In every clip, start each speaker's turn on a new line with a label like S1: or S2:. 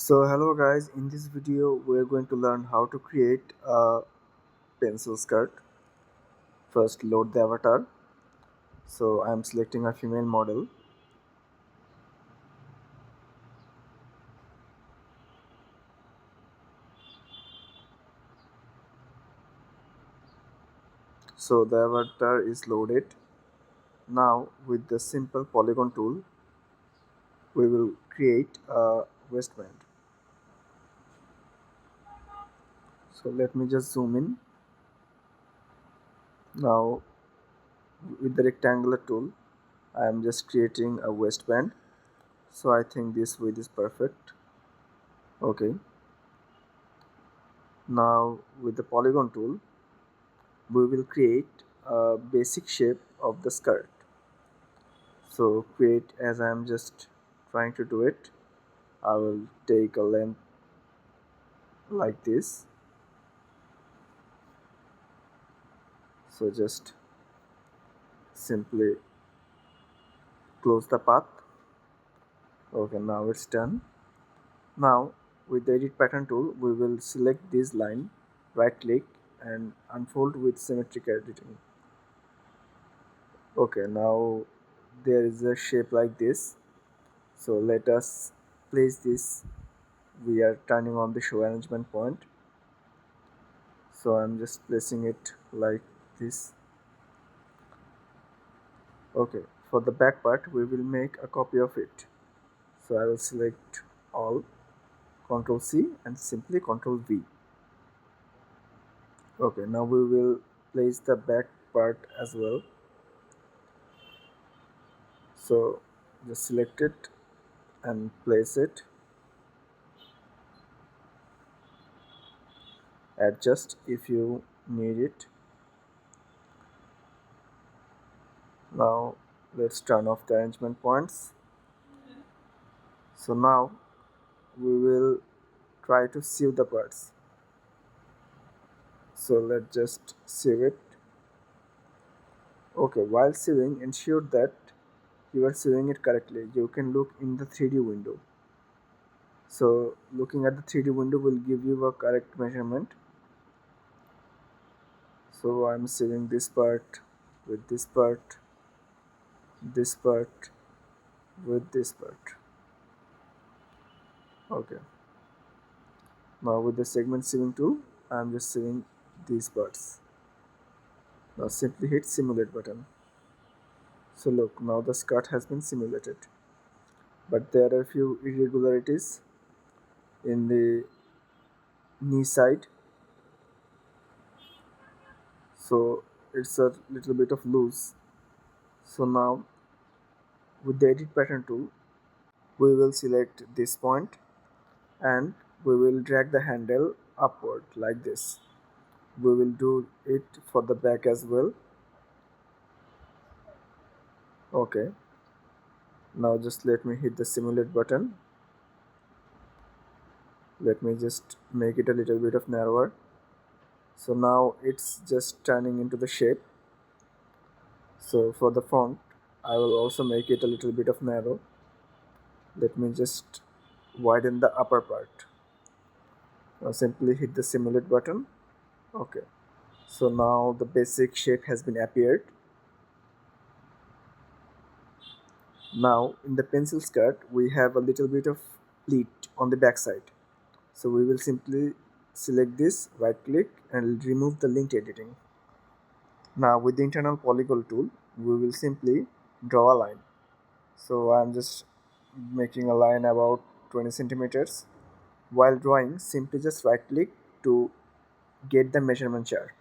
S1: So hello guys, in this video we're going to learn how to create a pencil skirt. First load the avatar. So I'm selecting a female model. So the avatar is loaded. Now with the simple polygon tool we will create a waistband. So let me just zoom in. Now with the rectangular tool I am just creating a waistband. So I think this width is perfect. Okay. Now with the polygon tool we will create a basic shape of the skirt. So create, as I am just trying to do it, I will take a length like this. So just simply close the path. Okay, now it's done. Now with the edit pattern tool we will select this line, right click and unfold with symmetric editing. Okay, now there is a shape like this. So let us place this. We are turning on the show arrangement point. So I'm just placing it like this. Okay, for the back part we will make a copy of it. So I will select all, Ctrl C and simply Ctrl V. Okay, now we will place the back part as well. So just select it and place it. Adjust if you need it. Now let's turn off the arrangement points. So now we will try to sew the parts. So let's just sew it. Okay, while sewing, ensure that you are sewing it correctly. You can look in the 3D window. So looking at the 3D window will give you a correct measurement. So I'm sewing this part with this part, this part with this part. Okay, now with the segment sewing tool I'm just sewing these parts. Now simply hit simulate button. So look, now the skirt has been simulated, but there are a few irregularities in the knee side. So it's a little bit of loose. So now with the edit pattern tool we will select this point and we will drag the handle upward like this. We will do it for the back as well. Okay, now just let me hit the simulate button. Let me just make it a little bit of narrower. So now it's just turning into the shape. So for the font I will also make it a little bit of narrow. Let me just widen the upper part. Now simply hit the simulate button. Okay, so now the basic shape has been appeared. Now in the pencil skirt we have a little bit of pleat on the back side. So we will simply select this, right click and remove the linked editing. Now with the internal polygon tool we will simply draw a line. So I'm just making a line about 20 centimeters. While drawing, simply just right click to get the measurement chart.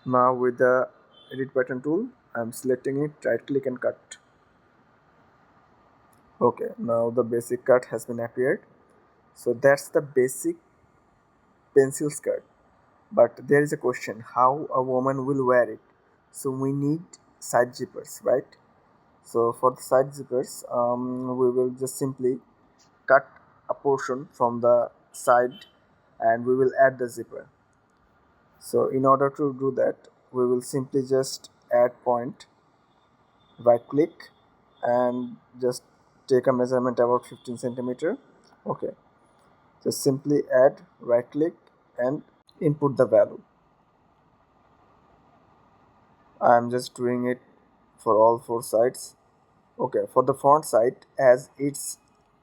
S1: Now with the edit button tool I'm selecting it, right click and cut. Okay, now the basic cut has been appeared. So that's the basic pencil skirt. But there is a question, how a woman will wear it? So we need side zippers, right? So for the side zippers we will just simply cut a portion from the side and we will add the zipper. So in order to do that we will simply just add point, right click and just take a measurement about 15 centimeter. Okay, just simply add, right click and input the value. I am just doing it for all four sides. Okay, for the font side, as it's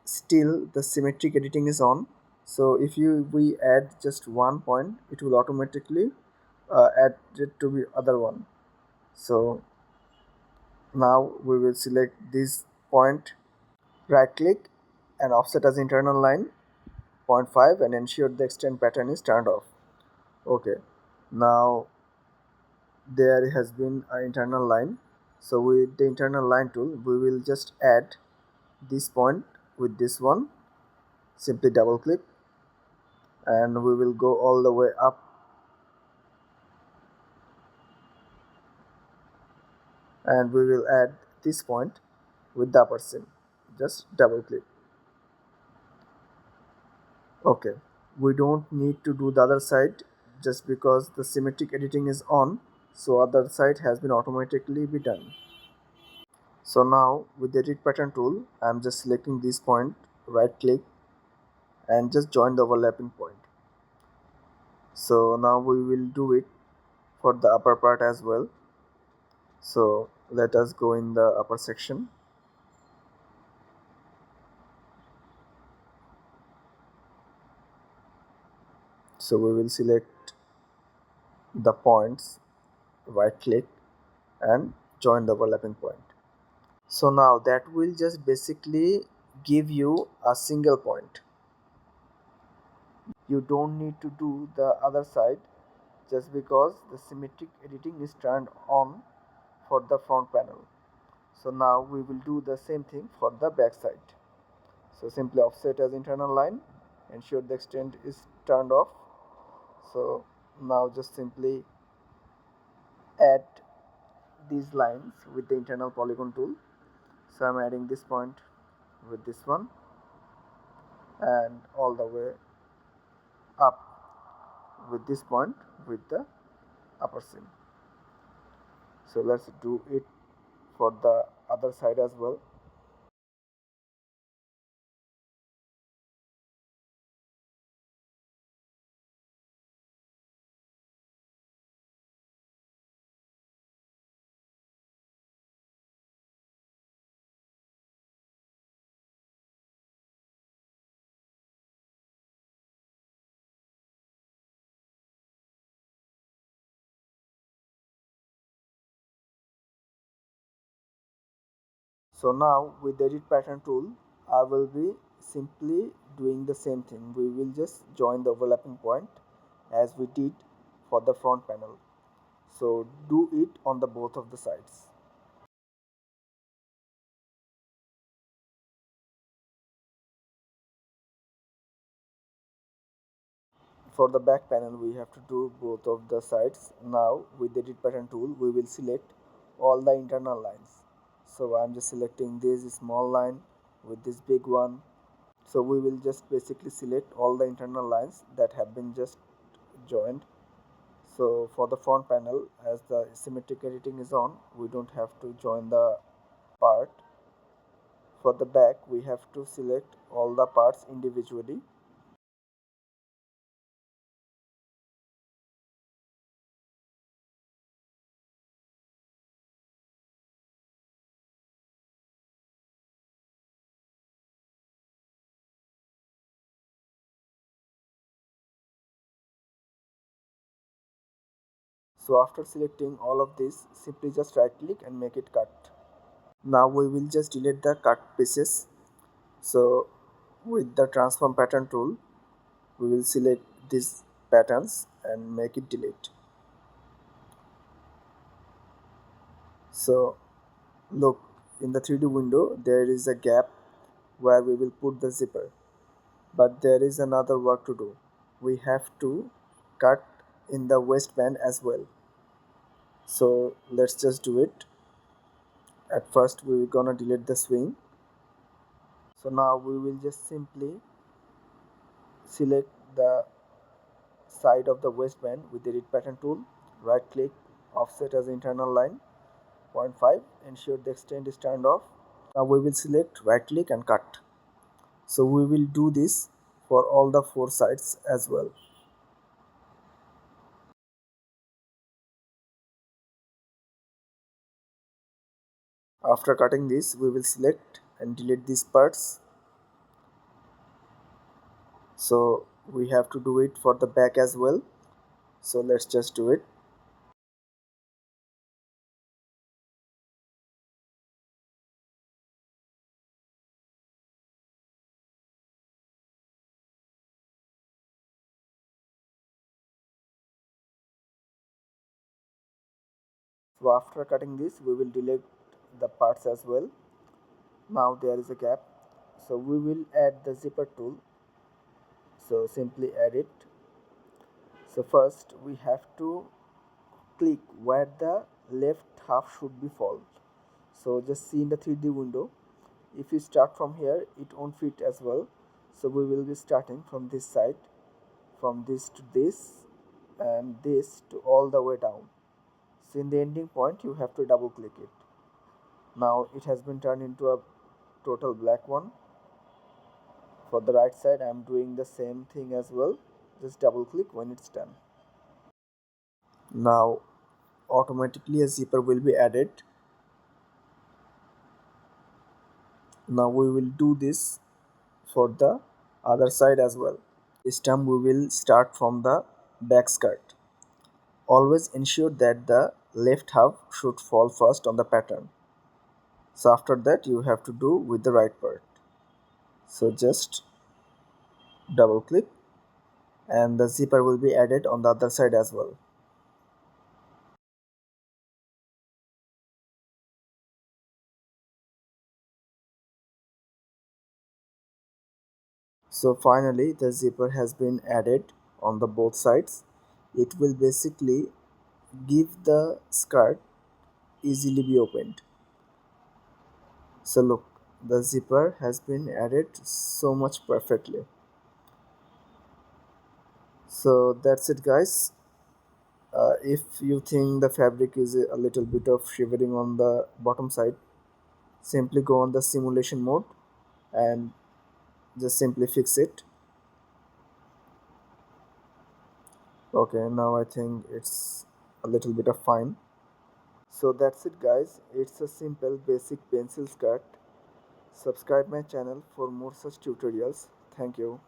S1: still the symmetric editing is on, so if you we add just 1 point, it will automatically add it to the other one. So now we will select this point, right click and offset as internal line 0.5 and ensure the extend pattern is turned off. Okay, now there has been an internal line, so with the internal line tool we will just add this point with this one. Simply double click and we will go all the way up and we will add this point with the upper seam. Just double click. Okay, we don't need to do the other side just because the symmetric editing is on, so other side has been automatically be done. So now with the edit pattern tool I'm just selecting this point, right click and just join the overlapping point. So now we will do it for the upper part as well. So let us go in the upper section. So we will select the points, right click and join the overlapping point. So now that will just basically give you a single point. You don't need to do the other side just because the symmetric editing is turned on for the front panel. So now we will do the same thing for the back side. So simply offset as internal line, ensure the extend is turned off. So now just simply add these lines with the internal polygon tool. So I'm adding this point with this one and all the way up with this point with the upper seam. So let's do it for the other side as well. So now with the edit pattern tool I will be simply doing the same thing. We will just join the overlapping point as we did for the front panel. So do it on the both of the sides. For the back panel we have to do both of the sides. Now with the edit pattern tool we will select all the internal lines. So I'm just selecting this small line with this big one. So we will just basically select all the internal lines that have been just joined. So for the front panel, as the symmetric editing is on, we don't have to join the part. For the back we have to select all the parts individually. So after selecting all of this, simply just right click and make it cut. Now we will just delete the cut pieces. So with the transform pattern tool we will select these patterns and make it delete. So look, in the 3D window there is a gap where we will put the zipper, but there is another work to do. We have to cut in the waistband as well. So let's just do it. At first we're gonna delete the swing. So now we will just simply select the side of the waistband with the edit pattern tool, right click, offset as internal line 0.5, ensure the extend is turned off. Now we will select right click and cut. So we will do this for all the four sides as well. After cutting this, we will select and delete these parts. So we have to do it for the back as well. So let's just do it. So after cutting this, we will delete the parts as well. Now there is a gap. So we will add the zipper tool. So simply add it. So first we have to click where the left half should be fold. So just see in the 3D window. If you start from here, it won't fit as well. So we will be starting from this side, from this to this, and this to all the way down. So in the ending point, you have to double click it. Now it has been turned into a total black one. For the right side, I am doing the same thing as well. Just double click when it's done. Now automatically a zipper will be added. Now we will do this for the other side as well. This time we will start from the back skirt. Always ensure that the left half should fall first on the pattern. So after that you have to do with the right part. So just double click and the zipper will be added on the other side as well. So finally the zipper has been added on the both sides. It will basically give the skirt easily be opened. So look, the zipper has been added so much perfectly. So that's it guys. If you think the fabric is a little bit of shivering on the bottom side, simply go on the simulation mode and just simply fix it. Okay, now I think it's a little bit of fine. So that's it guys, it's a simple basic pencil skirt. Subscribe my channel for more such tutorials. Thank you.